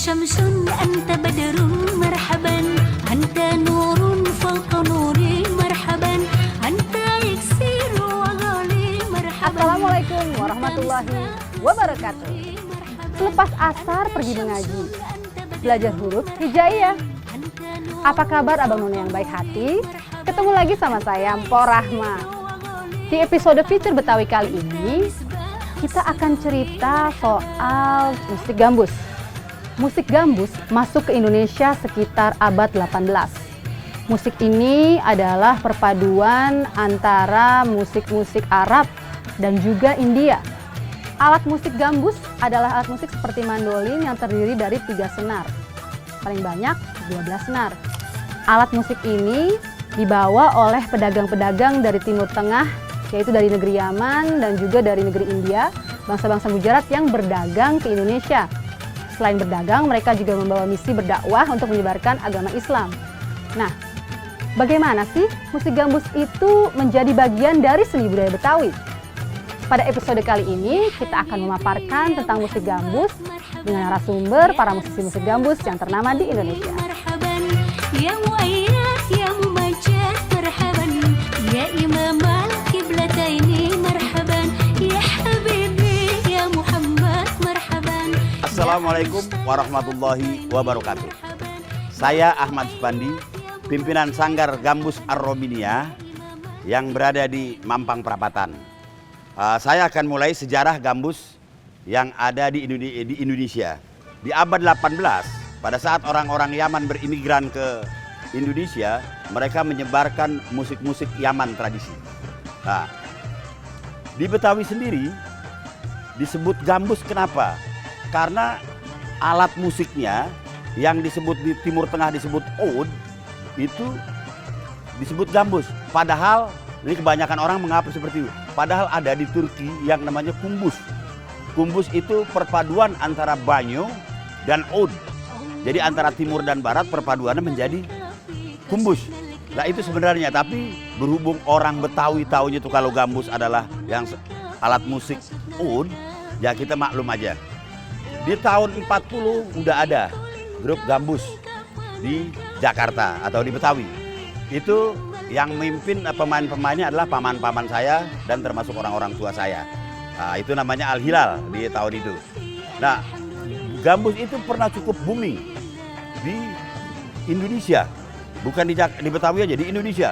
شمس أنت بدر مرحبا أنت نور فوق نوري مرحبا أنت إكسير وغالي مرحبا. Assalamualaikum warahmatullahi wabarakatuh. Selepas asar pergi mengaji, belajar huruf hijaiyah. Apa kabar Abang None yang baik hati? Ketemu lagi sama saya, Mpok Rahma. Di episode Feature Betawi kali ini, kita akan cerita soal musik gambus. Musik gambus masuk ke Indonesia sekitar abad 18. Musik ini adalah perpaduan antara musik-musik Arab dan juga India. Alat musik gambus adalah alat musik seperti mandolin yang terdiri dari 3 senar. Paling banyak 12 senar. Alat musik ini dibawa oleh pedagang-pedagang dari Timur Tengah, yaitu dari negeri Yaman dan juga dari negeri India, bangsa-bangsa Gujarat yang berdagang ke Indonesia. Selain berdagang, mereka juga membawa misi berdakwah untuk menyebarkan agama Islam. Nah, bagaimana sih musik gambus itu menjadi bagian dari seni budaya Betawi? Pada episode kali ini, kita akan memaparkan tentang musik gambus dengan narasumber para musisi musik gambus yang ternama di Indonesia. يا مؤيد يا ممجد مرحبا يا إمام القبلتين مرحبا يا حبيبي يا محمد مرحبا. Assalamualaikum warahmatullahi wabarakatuh. Saya Ahmad Supandi, pimpinan Sanggar Gambus Ar-Robinia yang berada di Mampang Perapatan. Saya akan mulai sejarah gambus yang ada di Indonesia. Di abad 18, pada saat orang-orang Yaman berimigran ke Indonesia, mereka menyebarkan musik-musik Yaman tradisi. Nah, di Betawi sendiri disebut gambus kenapa? Karena alat musiknya yang disebut di Timur Tengah disebut oud, itu disebut gambus. Padahal, ini kebanyakan orang menganggap seperti itu. Padahal ada di Turki yang namanya kumbus. Kumbus itu perpaduan antara banyo dan oud. Jadi antara timur dan barat perpaduannya menjadi kumbus. Nah itu sebenarnya, tapi berhubung orang Betawi tahunya itu kalau gambus adalah yang alat musik oud, ya kita maklum aja. Di tahun 40 udah ada grup gambus di Jakarta atau di Betawi. Itu yang memimpin pemain-pemainnya adalah paman-paman saya dan termasuk orang-orang tua saya. Nah, itu namanya Al-Hilal di tahun itu. Nah, gambus itu pernah cukup booming di Indonesia, bukan di Betawi aja, di Indonesia.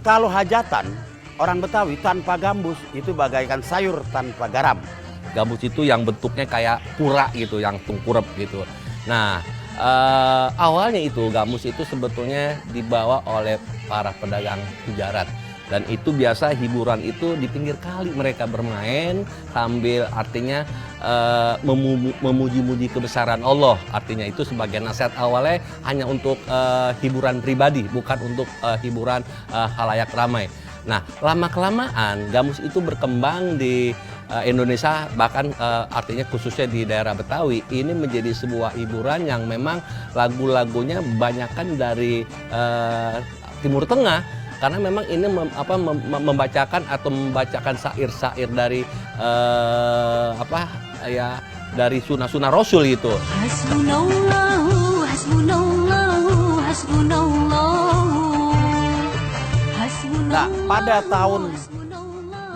Kalau hajatan, orang Betawi tanpa gambus itu bagaikan sayur tanpa garam. Gambus itu yang bentuknya kayak pura gitu, yang tengkurap gitu. Nah, awalnya itu gambus itu sebetulnya dibawa oleh para pedagang Gujarat. Dan itu biasa hiburan itu di pinggir kali mereka bermain sambil artinya memuji-muji kebesaran Allah. Artinya itu sebagai nasihat awalnya hanya untuk hiburan pribadi, bukan untuk hiburan halayak ramai. Nah, lama-kelamaan gambus itu berkembang di Indonesia, bahkan artinya khususnya di daerah Betawi. Ini menjadi sebuah hiburan yang memang lagu-lagunya banyakkan dari Timur Tengah. Karena memang ini membacakan syair-syair dari dari sunah-sunah Rasul gitu. Hasbunallahu hasbunallahu hasbunallahu. Nah, pada tahun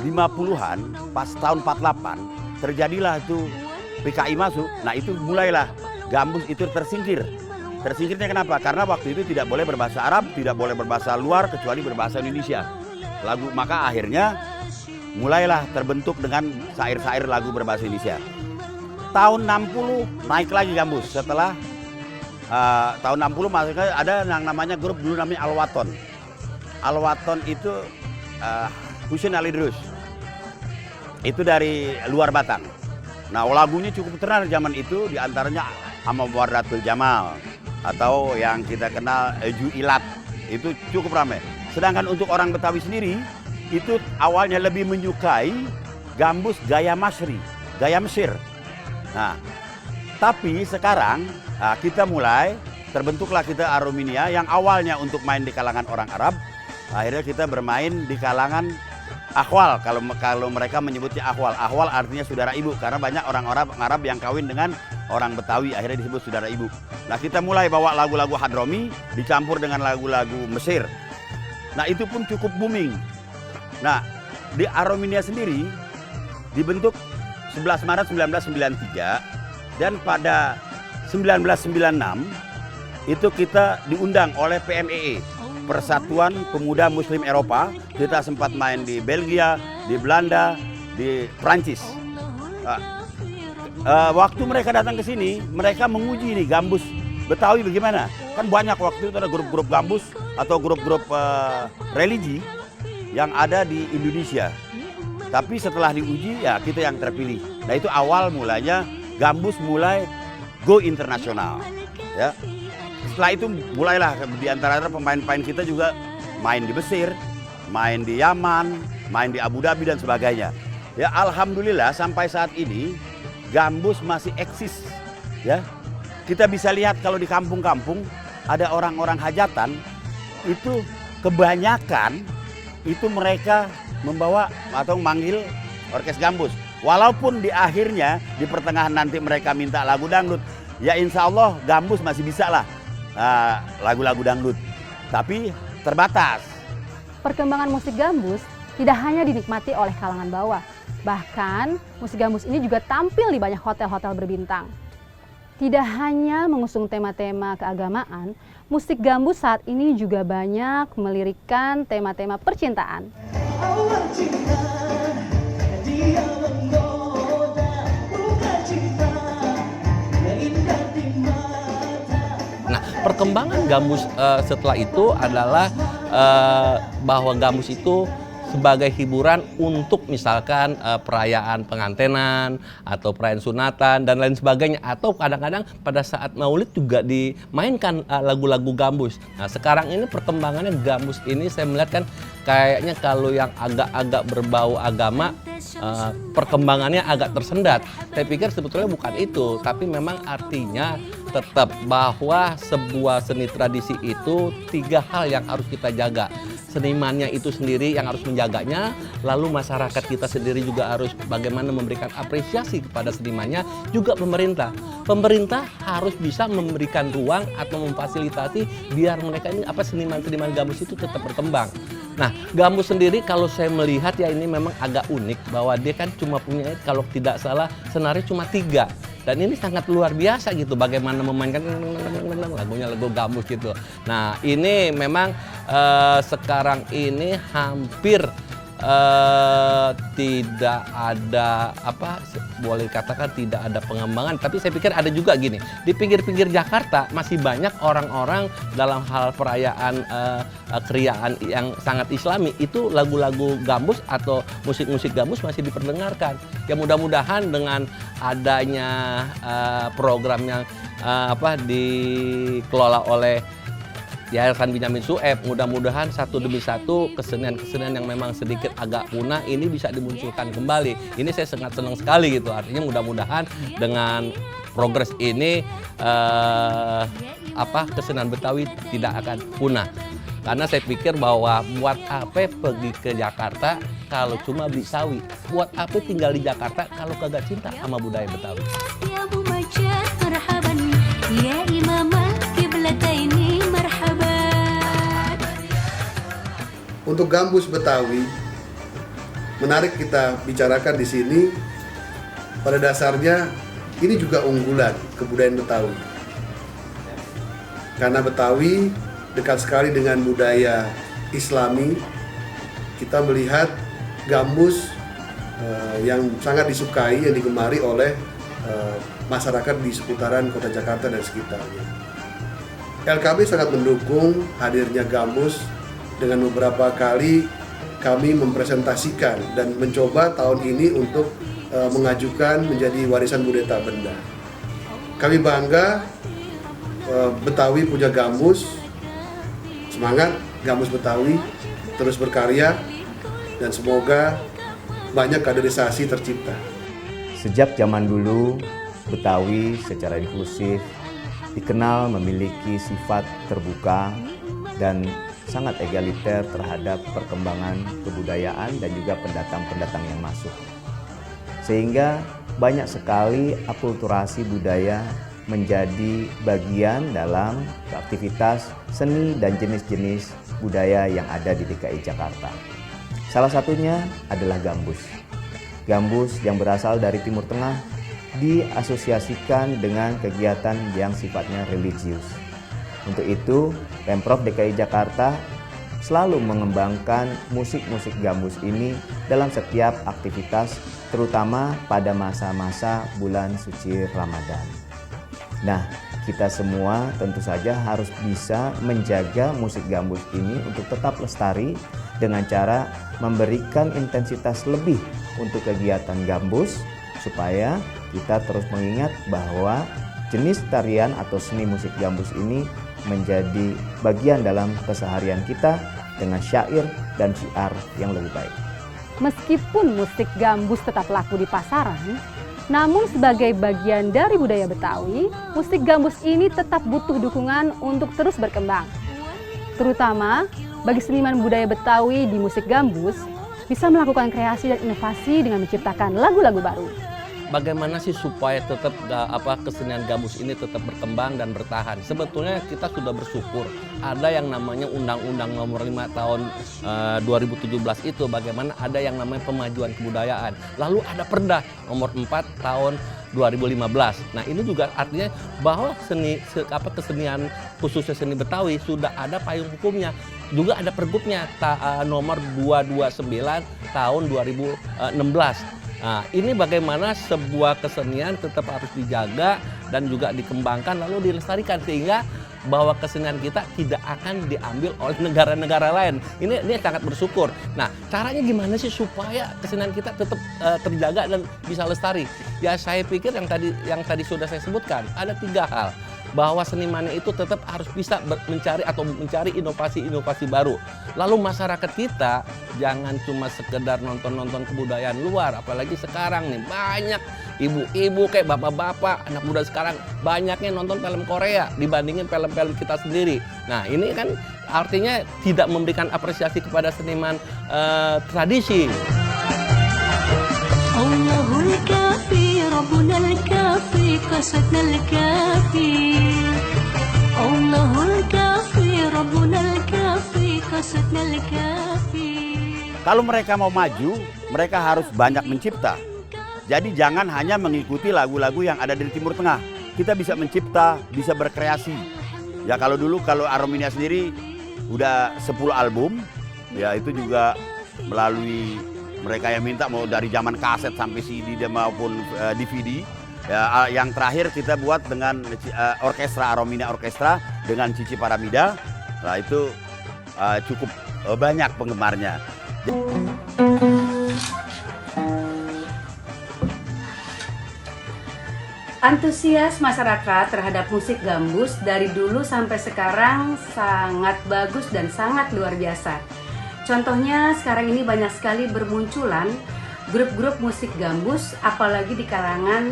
50-an, pas tahun 48, terjadilah itu PKI masuk. Nah, itu mulailah gambus itu tersingkir. Tersingkirnya kenapa? Karena waktu itu tidak boleh berbahasa Arab, tidak boleh berbahasa luar kecuali berbahasa Indonesia. Maka akhirnya mulailah terbentuk dengan syair-syair lagu berbahasa Indonesia. Tahun 60 naik lagi gambus. Setelah tahun 60 maksudnya ada yang namanya grup dulu namanya Al-Waton. Al-Waton itu Husain Ali Drus. Itu dari luar Batang. Nah, lagunya cukup terkenal zaman itu, diantaranya Amawardatul Jamal atau yang kita kenal Ju'ilat, itu cukup ramai. Sedangkan untuk orang Betawi sendiri itu awalnya lebih menyukai gambus gaya Masri, gaya Mesir. Nah, tapi sekarang kita mulai terbentuklah kita Ar-Robinia yang awalnya untuk main di kalangan orang Arab, akhirnya kita bermain di kalangan akhwal. Kalau mereka menyebutnya akhwal. Akhwal artinya saudara ibu, karena banyak orang Arab yang kawin dengan orang Betawi, akhirnya disebut Saudara Ibu. Nah, kita mulai bawa lagu-lagu Hadromi dicampur dengan lagu-lagu Mesir. Nah, itu pun cukup booming. Nah, di Aromania sendiri dibentuk 11 Maret 1993 dan pada 1996 itu kita diundang oleh PMEE, Persatuan Pemuda Muslim Eropa. Kita sempat main di Belgia, di Belanda, di Prancis. Waktu mereka datang ke sini, mereka menguji nih gambus Betawi bagaimana. Kan banyak waktu itu ada grup-grup gambus atau grup-grup religi yang ada di Indonesia. Tapi setelah diuji ya kita yang terpilih. Nah, itu awal mulanya gambus mulai go internasional. Ya. Setelah itu mulailah di antara pemain-pemain kita juga main di Mesir, main di Yaman, main di Abu Dhabi dan sebagainya. Ya, alhamdulillah sampai saat ini gambus masih eksis. Ya. Kita bisa lihat kalau di kampung-kampung ada orang-orang hajatan itu kebanyakan itu mereka membawa atau manggil orkes gambus. Walaupun di akhirnya di pertengahan nanti mereka minta lagu dangdut, ya insya Allah gambus masih bisa lah lagu-lagu dangdut, tapi terbatas. Perkembangan musik gambus tidak hanya dinikmati oleh kalangan bawah, bahkan musik gambus ini juga tampil di banyak hotel-hotel berbintang. Tidak hanya mengusung tema-tema keagamaan, musik gambus saat ini juga banyak melirikkan tema-tema percintaan. Nah, perkembangan gambus setelah itu adalah bahwa gambus itu sebagai hiburan untuk misalkan perayaan pengantenan atau perayaan sunatan dan lain sebagainya, atau kadang-kadang pada saat maulid juga dimainkan lagu-lagu gambus. Nah, sekarang ini perkembangannya gambus ini saya melihat kan kayaknya kalau yang agak-agak berbau agama perkembangannya agak tersendat. Saya pikir sebetulnya bukan itu, tapi memang artinya tetap bahwa sebuah seni tradisi itu 3 hal yang harus kita jaga. Senimannya itu sendiri yang harus menjaganya, lalu masyarakat kita sendiri juga harus bagaimana memberikan apresiasi kepada senimannya, juga pemerintah. Pemerintah harus bisa memberikan ruang atau memfasilitasi biar mereka ini seniman-seniman gambus itu tetap berkembang. Nah, gambus sendiri kalau saya melihat ya ini memang agak unik bahwa dia kan cuma punya, kalau tidak salah senario cuma 3. Dan ini sangat luar biasa gitu bagaimana memainkan lagunya, lagu gambus gitu. Nah, ini memang sekarang ini hampir tidak ada boleh dikatakan tidak ada pengembangan, tapi saya pikir ada juga gini, di pinggir-pinggir Jakarta masih banyak orang-orang dalam hal perayaan keriaan yang sangat islami itu lagu-lagu gambus atau musik-musik gambus masih diperdengarkan. Ya mudah-mudahan dengan adanya program yang dikelola oleh Yayasan Benyamin Sueb, mudah-mudahan satu demi satu kesenian-kesenian yang memang sedikit agak punah ini bisa dimunculkan kembali. Ini saya sangat senang sekali gitu. Artinya mudah-mudahan dengan progres ini kesenian Betawi tidak akan punah. Karena saya pikir bahwa buat apa pergi ke Jakarta kalau cuma beli sawi? Buat apa tinggal di Jakarta kalau kagak cinta sama budaya Betawi? Ya Bu Majid, marhaban. Ya Imam al-Qiblataini, marhaban. Untuk gambus Betawi, menarik kita bicarakan di sini. Pada dasarnya ini juga unggulan kebudayaan Betawi. Karena Betawi dekat sekali dengan budaya Islami, kita melihat gambus yang sangat disukai, yang digemari oleh masyarakat di seputaran kota Jakarta dan sekitarnya. LKB sangat mendukung hadirnya gambus. Dengan beberapa kali kami mempresentasikan dan mencoba tahun ini untuk mengajukan menjadi warisan budaya tak benda. Kami bangga Betawi punya gambus. Semangat gambus Betawi, terus berkarya, dan semoga banyak kaderisasi tercipta. Sejak zaman dulu, Betawi secara inklusif dikenal memiliki sifat terbuka dan sangat egaliter terhadap perkembangan kebudayaan dan juga pendatang-pendatang yang masuk. Sehingga banyak sekali akulturasi budaya menjadi bagian dalam aktivitas seni dan jenis-jenis budaya yang ada di DKI Jakarta. Salah satunya adalah gambus. Gambus yang berasal dari Timur Tengah diasosiasikan dengan kegiatan yang sifatnya religius. Untuk itu, Pemprov DKI Jakarta selalu mengembangkan musik-musik gambus ini dalam setiap aktivitas, terutama pada masa-masa bulan suci Ramadan. Nah, kita semua tentu saja harus bisa menjaga musik gambus ini untuk tetap lestari dengan cara memberikan intensitas lebih untuk kegiatan gambus, supaya kita terus mengingat bahwa jenis tarian atau seni musik gambus ini menjadi bagian dalam keseharian kita dengan syair dan syiar yang lebih baik. Meskipun musik gambus tetap laku di pasaran, namun sebagai bagian dari budaya Betawi, musik gambus ini tetap butuh dukungan untuk terus berkembang. Terutama bagi seniman budaya Betawi di musik gambus, bisa melakukan kreasi dan inovasi dengan menciptakan lagu-lagu baru. Bagaimana sih supaya tetap kesenian gambus ini tetap berkembang dan bertahan? Sebetulnya kita sudah bersyukur ada yang namanya Undang-Undang Nomor 5 tahun 2017 itu, bagaimana ada yang namanya pemajuan kebudayaan. Lalu ada Perda Nomor 4 tahun 2015. Nah, ini juga artinya bahwa kesenian khususnya seni Betawi sudah ada payung hukumnya. Juga ada pergubnya nomor 229 tahun 2016. Nah, ini bagaimana sebuah kesenian tetap harus dijaga dan juga dikembangkan lalu dilestarikan sehingga bahwa kesenian kita tidak akan diambil oleh negara-negara lain. Ini sangat bersyukur. Nah, caranya gimana sih supaya kesenian kita tetap terjaga dan bisa lestari? Ya, saya pikir yang tadi sudah saya sebutkan, ada 3 hal. Bahwa senimannya itu tetap harus bisa mencari inovasi-inovasi baru. Lalu masyarakat kita jangan cuma sekedar nonton-nonton kebudayaan luar, apalagi sekarang nih banyak ibu-ibu kayak bapak-bapak, anak muda sekarang banyaknya nonton film Korea dibandingin film-film kita sendiri. Nah, ini kan artinya tidak memberikan apresiasi kepada seniman tradisi. Allahul kafi, Rabbunal kafi, qasadnal kafi. Allahul kafi, Rabbunal kafi, qasadnal kafi. Kalau mereka mau maju, mereka harus banyak mencipta. Jadi jangan hanya mengikuti lagu-lagu yang ada di Timur Tengah. Kita bisa mencipta, bisa berkreasi. Ya kalau Arominia sendiri udah 10 album, ya itu juga melalui mereka yang minta, mau dari zaman kaset sampai CD maupun DVD. Ya, yang terakhir kita buat dengan orkestra Arominia Orkestra dengan Cici Paramida. Nah itu cukup banyak penggemarnya. Antusias masyarakat terhadap musik gambus dari dulu sampai sekarang sangat bagus dan sangat luar biasa. Contohnya sekarang ini banyak sekali bermunculan grup-grup musik gambus, apalagi di kalangan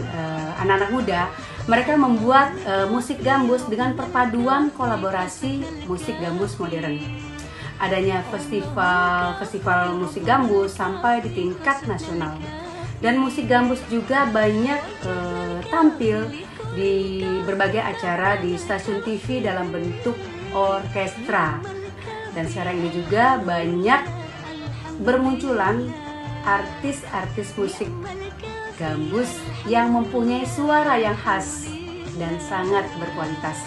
anak-anak muda. Mereka membuat musik gambus dengan perpaduan kolaborasi musik gambus modern. Adanya festival musik gambus sampai di tingkat nasional. Dan musik gambus juga banyak tampil di berbagai acara di stasiun TV dalam bentuk orkestra. Dan sekarang ini juga banyak bermunculan artis-artis musik gambus yang mempunyai suara yang khas dan sangat berkualitas.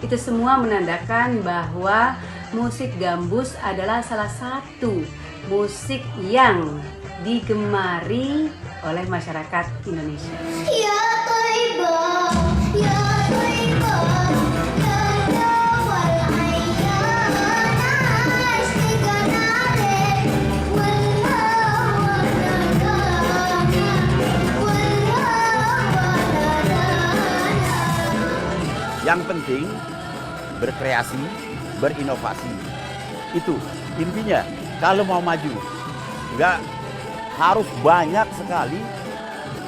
Itu semua menandakan bahwa musik gambus adalah salah satu musik yang digemari oleh masyarakat Indonesia. Ya Thaibah, ya Thaibah. Yang penting berkreasi, berinovasi. Itu intinya. Kalau mau maju, nggak harus banyak sekali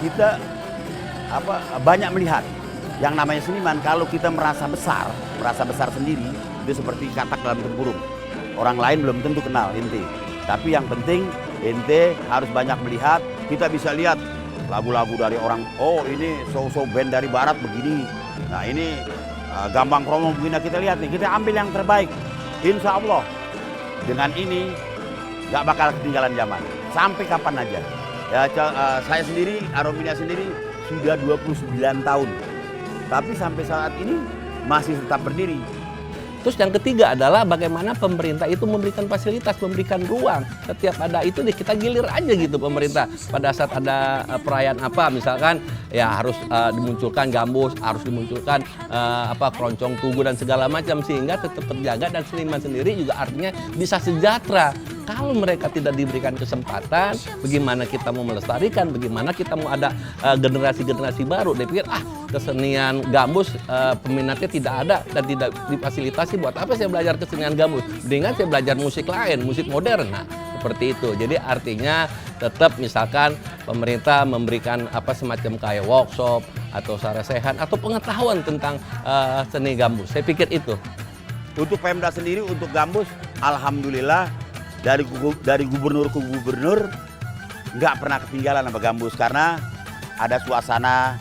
kita banyak melihat. Yang namanya seniman, kalau kita merasa besar sendiri, itu seperti katak dalam tempurung. Orang lain belum tentu kenal ente. Tapi yang penting ente harus banyak melihat. Kita bisa lihat lagu-lagu dari orang, oh ini so-so band dari barat begini. Nah ini Gambang Kromong begini, kita lihat nih, kita ambil yang terbaik. Insya Allah dengan ini nggak bakal ketinggalan zaman. Sampai kapan aja. Ya, saya sendiri, Arrominia sendiri sudah 29 tahun. Tapi sampai saat ini masih tetap berdiri. Terus yang ketiga adalah bagaimana pemerintah itu memberikan fasilitas, memberikan ruang. Setiap ada itu kita gilir aja gitu pemerintah. Pada saat ada perayaan apa, misalkan ya harus dimunculkan gambus, harus dimunculkan keroncong tugu dan segala macam, sehingga tetap terjaga dan seniman sendiri juga artinya bisa sejahtera. Kalau mereka tidak diberikan kesempatan, bagaimana kita mau melestarikan, bagaimana kita mau ada generasi-generasi baru. Dia pikir, kesenian gambus peminatnya tidak ada dan tidak difasilitasi. Buat apa saya belajar kesenian gambus? Mendingan saya belajar musik lain, musik modern. Nah, seperti itu. Jadi artinya tetap misalkan pemerintah memberikan semacam kayak workshop atau sarasehan atau pengetahuan tentang seni gambus. Saya pikir itu. Untuk Pemda sendiri, untuk gambus, alhamdulillah dari gubernur ke gubernur nggak pernah ketinggalan sama gambus, karena ada suasana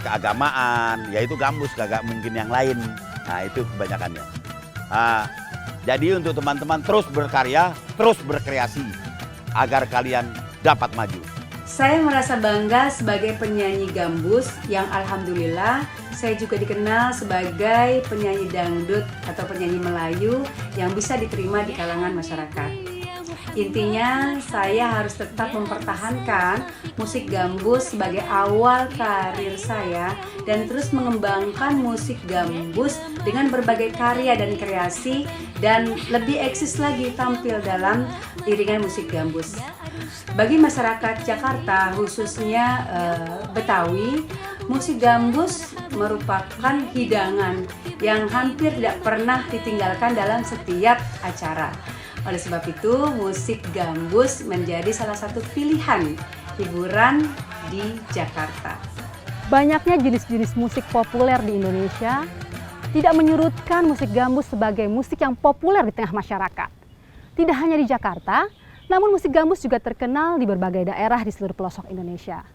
keagamaan, yaitu gambus, kagak mungkin yang lain. Nah itu kebanyakannya. Jadi untuk teman-teman terus berkarya, terus berkreasi agar kalian dapat maju. Saya merasa bangga sebagai penyanyi gambus yang alhamdulillah saya juga dikenal sebagai penyanyi dangdut atau penyanyi Melayu yang bisa diterima di kalangan masyarakat. Intinya saya harus tetap mempertahankan musik gambus sebagai awal karir saya dan terus mengembangkan musik gambus dengan berbagai karya dan kreasi dan lebih eksis lagi tampil dalam iringan musik gambus. Bagi masyarakat Jakarta khususnya Betawi, musik gambus merupakan hidangan yang hampir tidak pernah ditinggalkan dalam setiap acara. Oleh sebab itu, musik gambus menjadi salah satu pilihan hiburan di Jakarta. Banyaknya jenis-jenis musik populer di Indonesia tidak menyurutkan musik gambus sebagai musik yang populer di tengah masyarakat. Tidak hanya di Jakarta, namun musik gambus juga terkenal di berbagai daerah di seluruh pelosok Indonesia.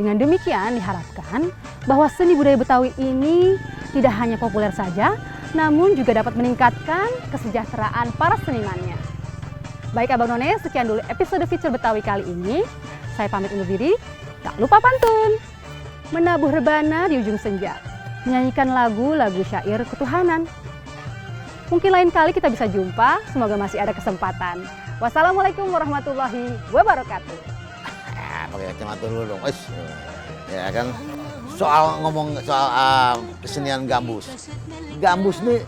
Dengan demikian diharapkan bahwa seni budaya Betawi ini tidak hanya populer saja, namun juga dapat meningkatkan kesejahteraan para senimannya. Baik Abang None, sekian dulu episode Feature Betawi kali ini. Saya pamit undur diri, tak lupa pantun. Menabuh rebana di ujung senja, menyanyikan lagu-lagu syair ketuhanan. Mungkin lain kali kita bisa jumpa, semoga masih ada kesempatan. Wassalamualaikum warahmatullahi wabarakatuh. Pakai kacamata dulu dong, ya kan. Ngomong soal kesenian gambus. Gambus nih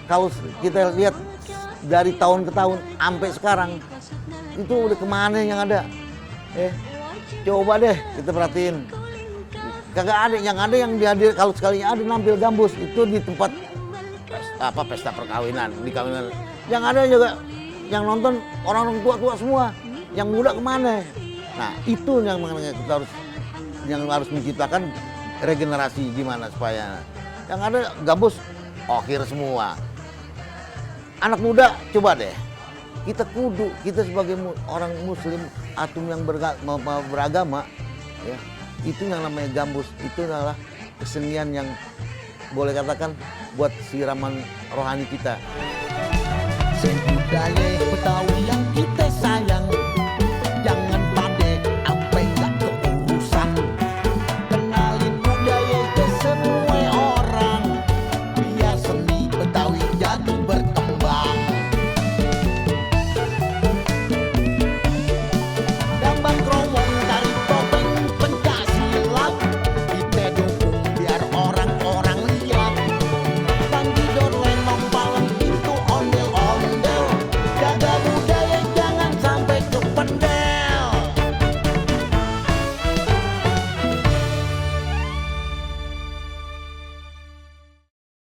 kalau kita lihat dari tahun ke tahun sampai sekarang itu udah kemana yang ada? Coba deh kita perhatiin. Kagak ada, yang dihadir kalau sekalinya ada nampil gambus itu di tempat pesta perkawinan, di kawinan. Yang ada juga yang nonton orang-orang tua-tua semua. Yang muda kemana? Nah itu yang harus menciptakan regenerasi gimana supaya yang ada gambus akhir semua. Anak muda coba deh, kita sebagai orang muslim atau yang beragama ya, itu yang namanya gambus itu adalah kesenian yang boleh katakan buat siraman rohani kita.